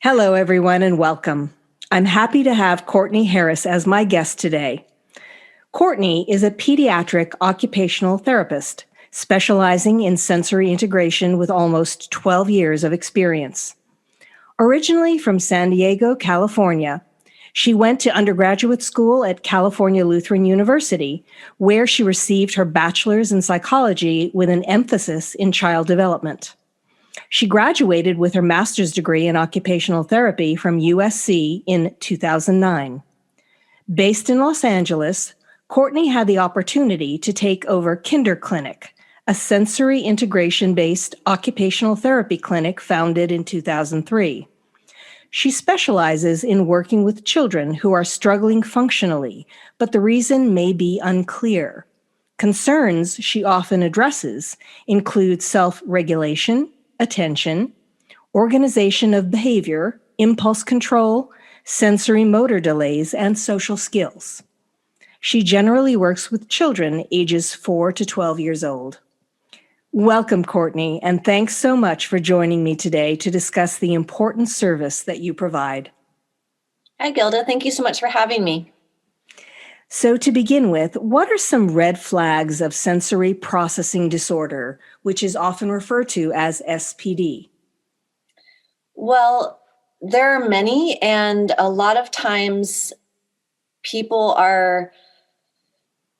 Hello, everyone, and welcome. I'm happy to have Courtney Harris as my guest today. Courtney is a pediatric occupational therapist specializing in sensory integration with almost 12 years of experience. Originally from San Diego, California, she went to undergraduate school at California Lutheran University, where she received her bachelor's in psychology with an emphasis in child development. She graduated with her master's degree in occupational therapy from USC in 2009. Based in Los Angeles, Courtney had the opportunity to take over Kinder Clinic, a sensory integration-based occupational therapy clinic founded in 2003. She specializes in working with children who are struggling functionally, but the reason may be unclear. Concerns she often addresses include self-regulation, attention, organization of behavior, impulse control, sensory motor delays, and social skills. She generally works with children ages 4 to 12 years old. Welcome, Courtney, and thanks so much for joining me today to discuss the important service that you provide. Hi, Gilda. Thank you so much for having me. So to begin with, what are some red flags of sensory processing disorder, which is often referred to as SPD? Well, there are many, and a lot of times people are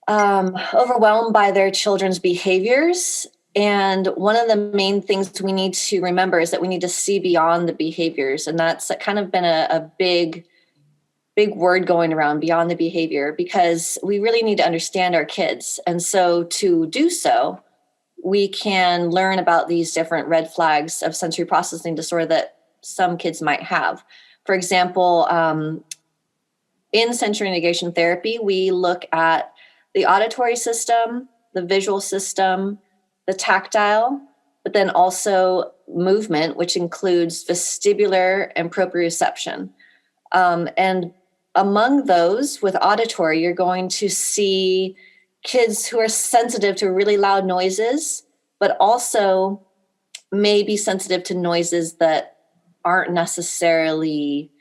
overwhelmed by their children's behaviors. And one of the main things we need to remember is that we need to see beyond the behaviors. And that's kind of been a big word going around, beyond the behavior, because we really need to understand our kids. And so to do so, we can learn about these different red flags of sensory processing disorder that some kids might have. For example, in sensory integration therapy, we look at the auditory system, the visual system, the tactile, but then also movement, which includes vestibular and proprioception. And among those with auditory, you're going to see kids who are sensitive to really loud noises, but also may be sensitive to noises that aren't necessarily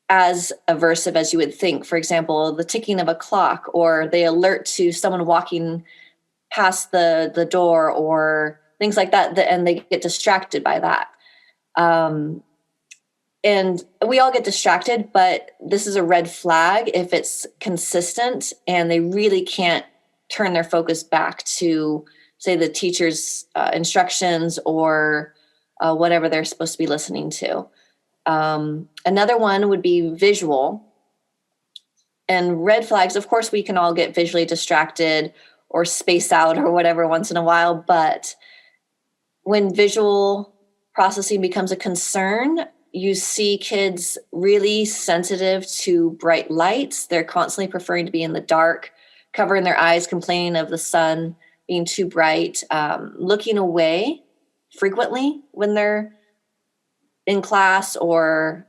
as aversive as you would think. For example, the ticking of a clock, or they alert to someone walking past the door, or things like that, and they get distracted by that. And we all get distracted, but this is a red flag if it's consistent and they really can't turn their focus back to, say, the teacher's instructions or whatever they're supposed to be listening to. Another one would be visual. And red flags, of course, we can all get visually distracted or space out or whatever once in a while. But when visual processing becomes a concern, you see kids really sensitive to bright lights. They're constantly preferring to be in the dark, covering their eyes, complaining of the sun being too bright, looking away frequently when they're in class or,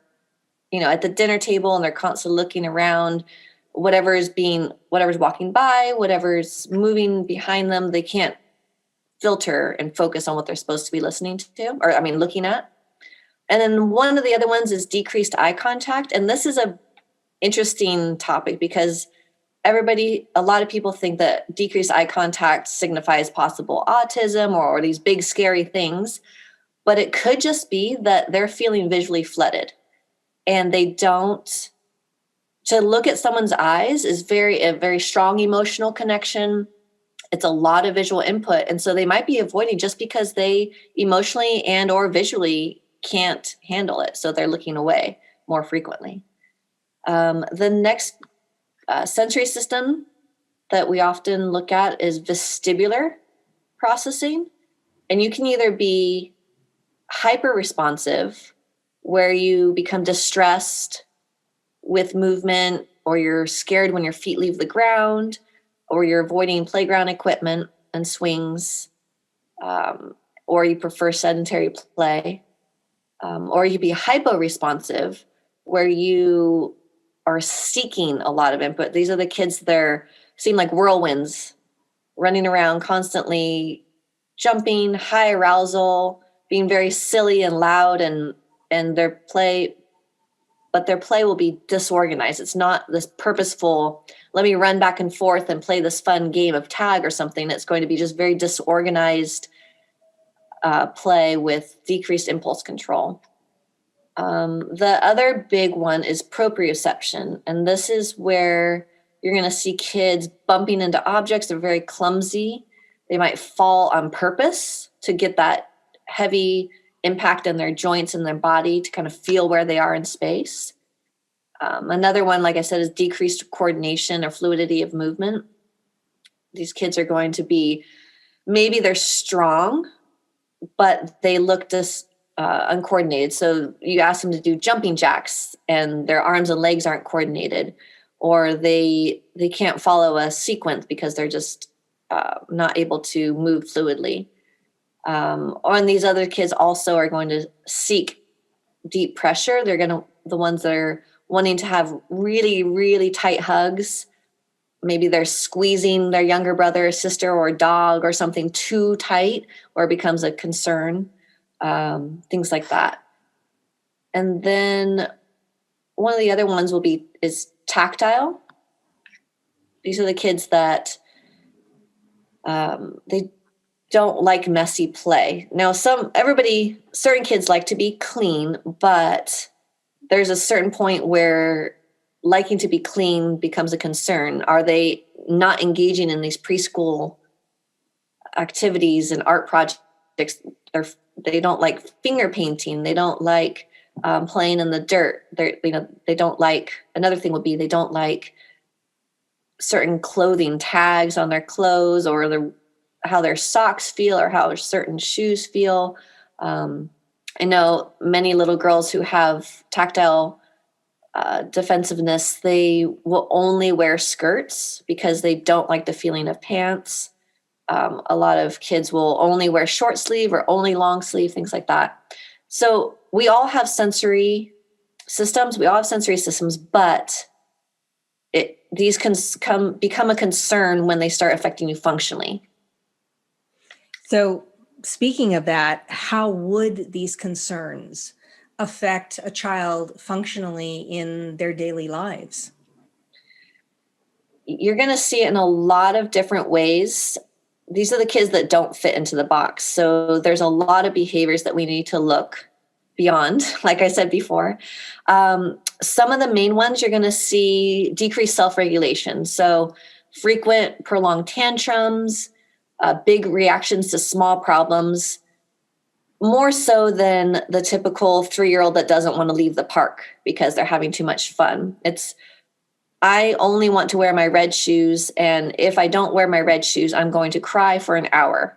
at the dinner table, and they're constantly looking around. Whatever's walking by, whatever's moving behind them, they can't filter and focus on what they're supposed to be listening to, looking at. And then one of the other ones is decreased eye contact. And this is a interesting topic because a lot of people think that decreased eye contact signifies possible autism or these big scary things, but it could just be that they're feeling visually flooded and they don't. To look at someone's eyes is a very strong emotional connection. It's a lot of visual input. And so they might be avoiding just because they emotionally and or visually can't handle it. So they're looking away more frequently. The next sensory system that we often look at is vestibular processing. And you can either be hyper responsive, where you become distressed with movement, or you're scared when your feet leave the ground, or you're avoiding playground equipment and swings, or you prefer sedentary play, or you be hypo-responsive, where you are seeking a lot of input. These are the kids that seem like whirlwinds, running around constantly, jumping, high arousal, being very silly and loud, and their play but their play will be disorganized. It's not this purposeful, let me run back and forth and play this fun game of tag or something. It's going to be just very disorganized play with decreased impulse control. The other big one is proprioception. And this is where you're going to see kids bumping into objects. They're very clumsy. They might fall on purpose to get that heavy impact in their joints and their body to kind of feel where they are in space. Another one, like I said, is decreased coordination or fluidity of movement. These kids are going to be, maybe they're strong, but they look uncoordinated. So you ask them to do jumping jacks and their arms and legs aren't coordinated, or they can't follow a sequence because they're just not able to move fluidly. And these other kids also are going to seek deep pressure. They're the ones that are wanting to have really, really tight hugs. Maybe they're squeezing their younger brother or sister or dog or something too tight, or it becomes a concern, things like that. And then one of the other ones is tactile. These are the kids that they don't like messy play. Now, certain kids like to be clean, but there's a certain point where liking to be clean becomes a concern. Are they not engaging in these preschool activities and art projects? They don't like finger painting. They don't like playing in the dirt. They don't like, another thing would be they don't like certain clothing tags on their clothes, or how their socks feel, or how certain shoes feel. I know many little girls who have tactile defensiveness, they will only wear skirts because they don't like the feeling of pants. A lot of kids will only wear short sleeve or only long sleeve, things like that. So we all have sensory systems. But these can become a concern when they start affecting you functionally. So speaking of that, how would these concerns affect a child functionally in their daily lives? You're going to see it in a lot of different ways. These are the kids that don't fit into the box. So there's a lot of behaviors that we need to look beyond, like I said before. Some of the main ones you're going to see decreased self-regulation. So frequent prolonged tantrums, big reactions to small problems, more so than the typical 3-year-old that doesn't want to leave the park because they're having too much fun. I only want to wear my red shoes, and if I don't wear my red shoes, I'm going to cry for an hour,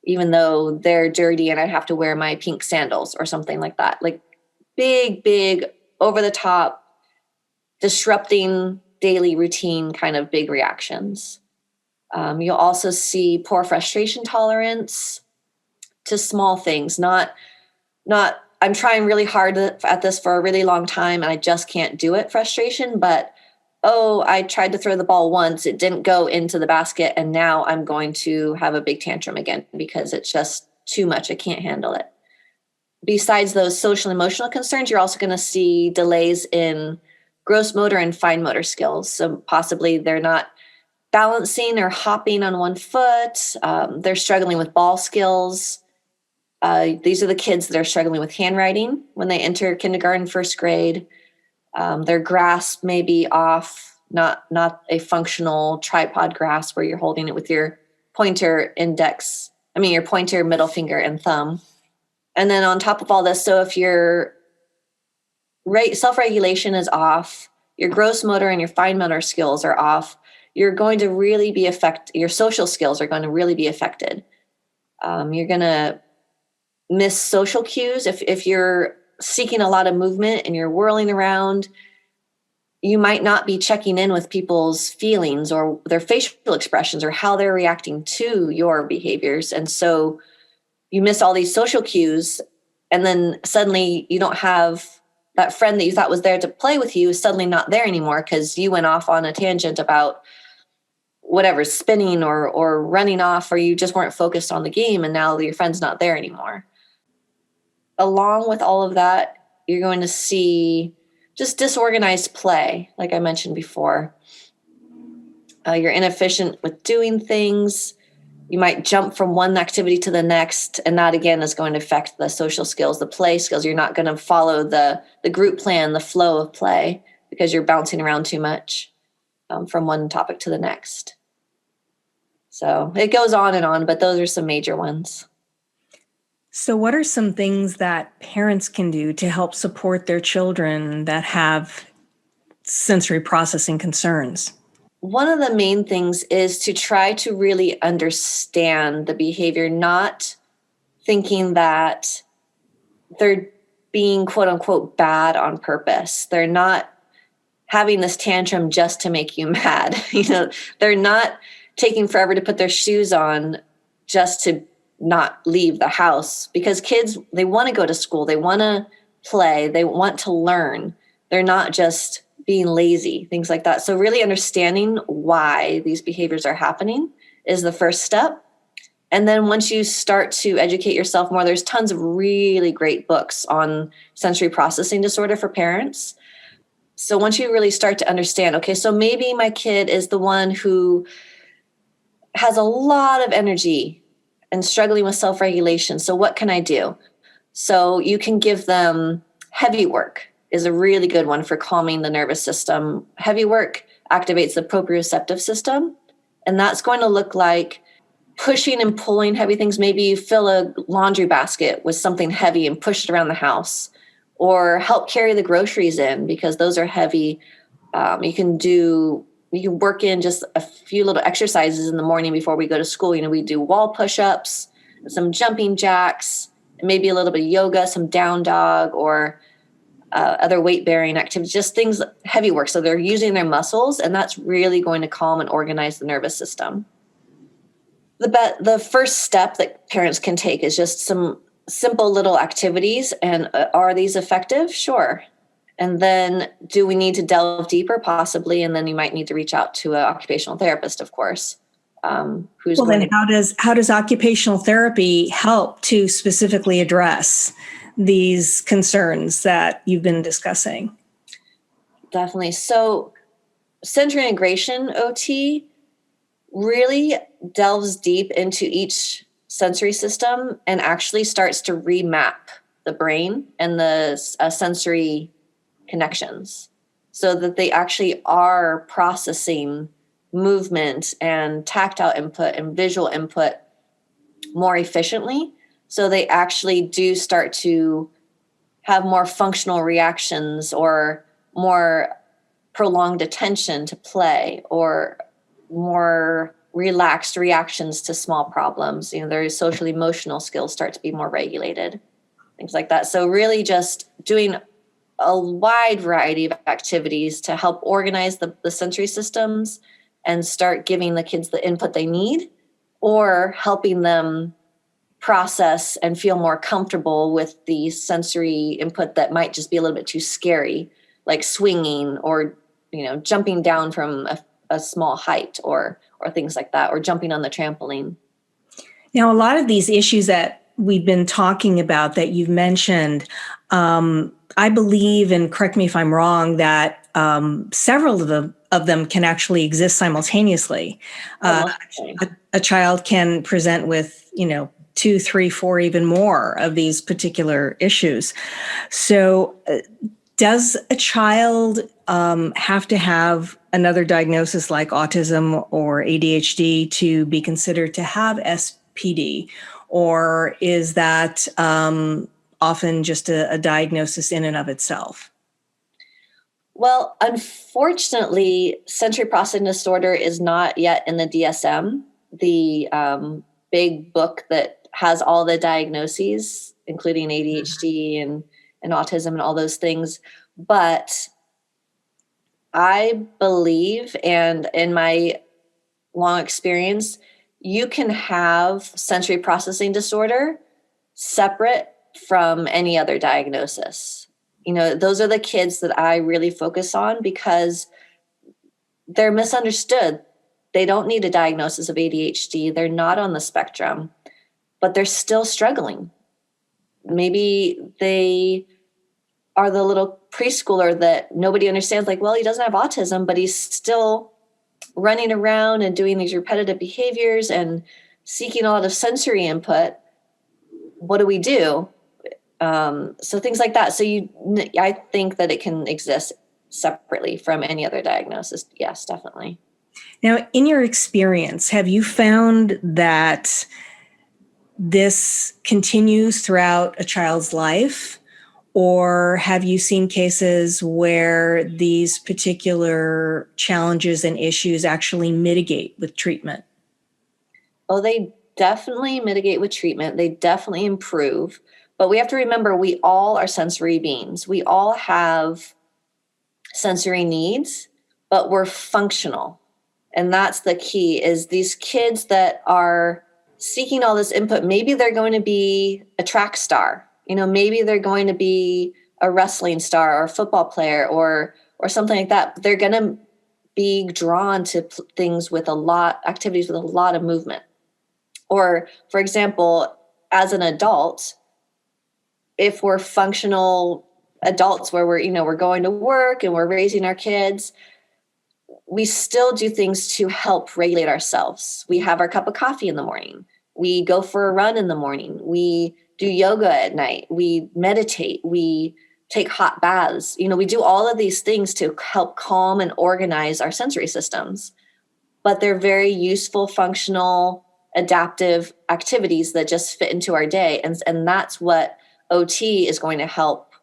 even though they're dirty and I have to wear my pink sandals or something like that. Like big, over the top, disrupting daily routine kind of big reactions. You'll also see poor frustration tolerance to small things, not I'm trying really hard at this for a really long time and I just can't do it frustration, but I tried to throw the ball once, it didn't go into the basket, and now I'm going to have a big tantrum again because it's just too much. I can't handle it. Besides those social and emotional concerns, you're also going to see delays in gross motor and fine motor skills. So possibly they're not balancing or hopping on one foot. They're struggling with ball skills. These are the kids that are struggling with handwriting when they enter kindergarten, first grade. Their grasp may be off, not a functional tripod grasp where you're holding it with your pointer middle finger and thumb. And then on top of all this, so if your self-regulation is off, your gross motor and your fine motor skills are off, you're going to really be your social skills are going to really be affected. You're going to miss social cues. If you're seeking a lot of movement and you're whirling around, you might not be checking in with people's feelings or their facial expressions or how they're reacting to your behaviors. And so you miss all these social cues, and then suddenly you don't have that friend that you thought was there to play with you is suddenly not there anymore because you went off on a tangent about whatever, spinning or running off, or you just weren't focused on the game, and now your friend's not there anymore. Along with all of that, you're going to see just disorganized play, like I mentioned before. You're inefficient with doing things. You might jump from one activity to the next, and that again is going to affect the social skills, the play skills. You're not going to follow the group plan, the flow of play, because you're bouncing around too much from one topic to the next. So it goes on, but those are some major ones. So what are some things that parents can do to help support their children that have sensory processing concerns? One of the main things is to try to really understand the behavior, not thinking that they're being quote unquote bad on purpose. They're not having this tantrum just to make you mad. They're not taking forever to put their shoes on just to not leave the house, because kids, they want to go to school. They want to play. They want to learn. They're not just being lazy, things like that. So really understanding why these behaviors are happening is the first step. And then once you start to educate yourself more, there's tons of really great books on sensory processing disorder for parents. So once you really start to understand, okay, so maybe my kid is the one who has a lot of energy and struggling with self-regulation. So what can I do? So you can give them heavy work is a really good one for calming the nervous system. Heavy work activates the proprioceptive system, and that's going to look like pushing and pulling heavy things. Maybe you fill a laundry basket with something heavy and push it around the house, or help carry the groceries in because those are heavy. You can work in just a few little exercises in the morning before we go to school. We do wall push-ups, some jumping jacks, maybe a little bit of yoga, some down dog, or other weight-bearing activities, just things, heavy work. So they're using their muscles, and that's really going to calm and organize the nervous system. The first step that parents can take is just some simple little activities. And are these effective? Sure. And then do we need to delve deeper? Possibly. And then you might need to reach out to an occupational therapist, of course. How does occupational therapy help to specifically address these concerns that you've been discussing? Definitely. So sensory integration OT really delves deep into each sensory system and actually starts to remap the brain and the sensory connections so that they actually are processing movement and tactile input and visual input more efficiently. So they actually do start to have more functional reactions or more prolonged attention to play or more relaxed reactions to small problems. Their social emotional skills start to be more regulated, things like that. So really just doing a wide variety of activities to help organize the sensory systems and start giving the kids the input they need, or helping them process and feel more comfortable with the sensory input that might just be a little bit too scary, like swinging or jumping down from a small height or things like that, or jumping on the trampoline. Now, a lot of these issues that we've been talking about that you've mentioned, I believe, and correct me if I'm wrong, that several of them can actually exist simultaneously. A child can present with, 2, 3, 4, even more of these particular issues. So does a child have to have another diagnosis like autism or ADHD to be considered to have SPD? Or is that often just a diagnosis in and of itself? Well, unfortunately, sensory processing disorder is not yet in the DSM, the big book that has all the diagnoses, including ADHD and autism and all those things. But I believe, and in my long experience, you can have sensory processing disorder separate from any other diagnosis. Those are the kids that I really focus on because they're misunderstood. They don't need a diagnosis of ADHD. They're not on the spectrum, but they're still struggling. Maybe they are the little preschooler that nobody understands, like, well, he doesn't have autism, but he's still running around and doing these repetitive behaviors and seeking a lot of sensory input. What do we do? So things like that. So I think that it can exist separately from any other diagnosis. Yes, definitely. Now, in your experience, have you found that this continues throughout a child's life? Or have you seen cases where these particular challenges and issues actually mitigate with treatment? Oh, they definitely mitigate with treatment. They definitely improve. But we have to remember, we all are sensory beings. We all have sensory needs, but we're functional. And that's the key, is these kids that are seeking all this input, maybe they're going to be a track star. Maybe they're going to be a wrestling star or a football player or something like that. They're going to be drawn to things with activities with a lot of movement. Or, for example, as an adult, if we're functional adults where we're going to work and we're raising our kids, we still do things to help regulate ourselves. We have our cup of coffee in the morning. We go for a run in the morning. We do yoga at night. We meditate. We take hot baths. We do all of these things to help calm and organize our sensory systems. But they're very useful, functional, adaptive activities that just fit into our day. And that's what OT is going to help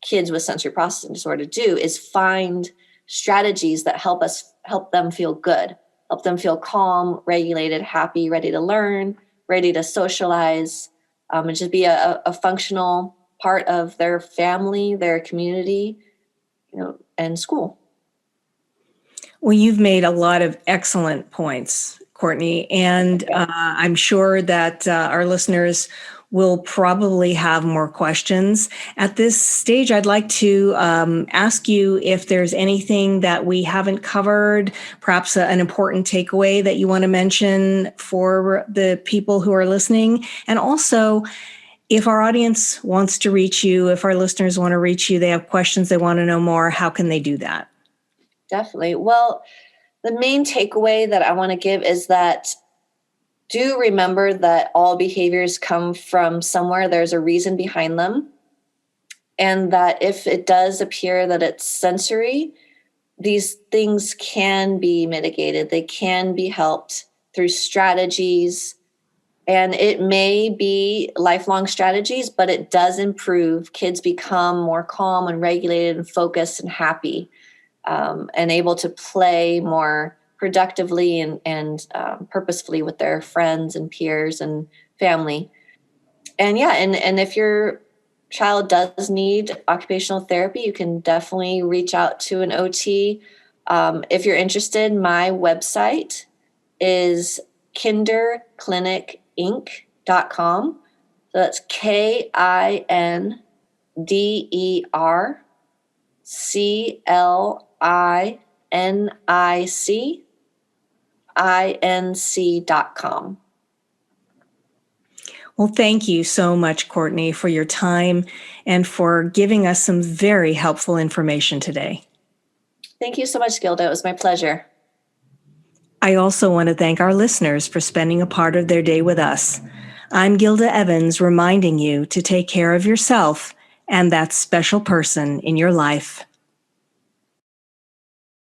kids with sensory processing disorder do, is find strategies that help them feel good, help them feel calm, regulated, happy, ready to learn, ready to socialize, and just be a functional part of their family, their community, and school. Well, you've made a lot of excellent points, Courtney, and I'm sure that our listeners will probably have more questions. At this stage, I'd like to ask you if there's anything that we haven't covered, perhaps an important takeaway that you want to mention for the people who are listening. And also, if our audience wants to reach you, if our listeners want to reach you, they have questions, they want to know more, how can they do that? Definitely. Well, the main takeaway that I want to give is that do remember that all behaviors come from somewhere. There's a reason behind them. And that if it does appear that it's sensory, these things can be mitigated. They can be helped through strategies. And it may be lifelong strategies, but it does improve. Kids become more calm and regulated and focused and happy, and able to play more productively and purposefully with their friends and peers and family. And and if your child does need occupational therapy, you can definitely reach out to an OT. If you're interested, my website is kinderclinicinc.com. So that's KinderClinic.com. Well, thank you so much, Courtney, for your time and for giving us some very helpful information today. Thank you so much, Gilda. It was my pleasure. I also want to thank our listeners for spending a part of their day with us. I'm Gilda Evans, reminding you to take care of yourself and that special person in your life.